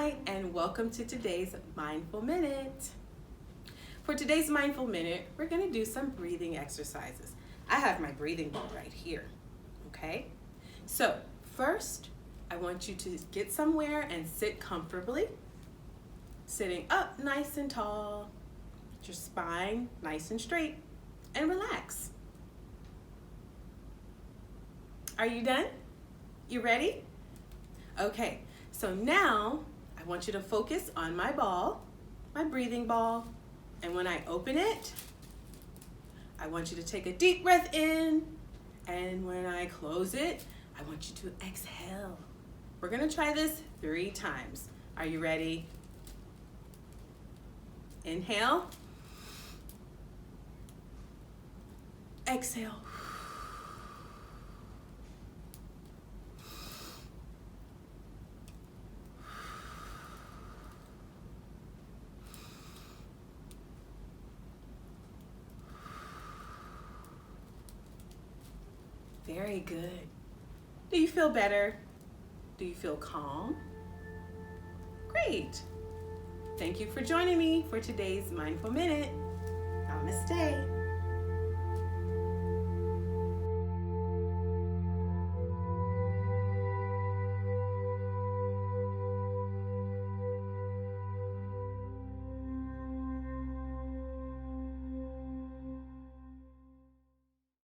Hi, and welcome to today's Mindful Minute. For today's Mindful Minute, we're going to do some breathing exercises. I have my breathing ball right here, okay? So first, I want you to get somewhere and sit comfortably, sitting up nice and tall, your spine nice and straight, and relax. Are you done? You ready? Okay, so now I want you to focus on my ball, my breathing ball, and when I open it, I want you to take a deep breath in, and when I close it, I want you to exhale. We're gonna try this 3 times. Are you ready? Inhale. Exhale. Very good. Do you feel better? Do you feel calm? Great. Thank you for joining me for today's Mindful Minute. Namaste.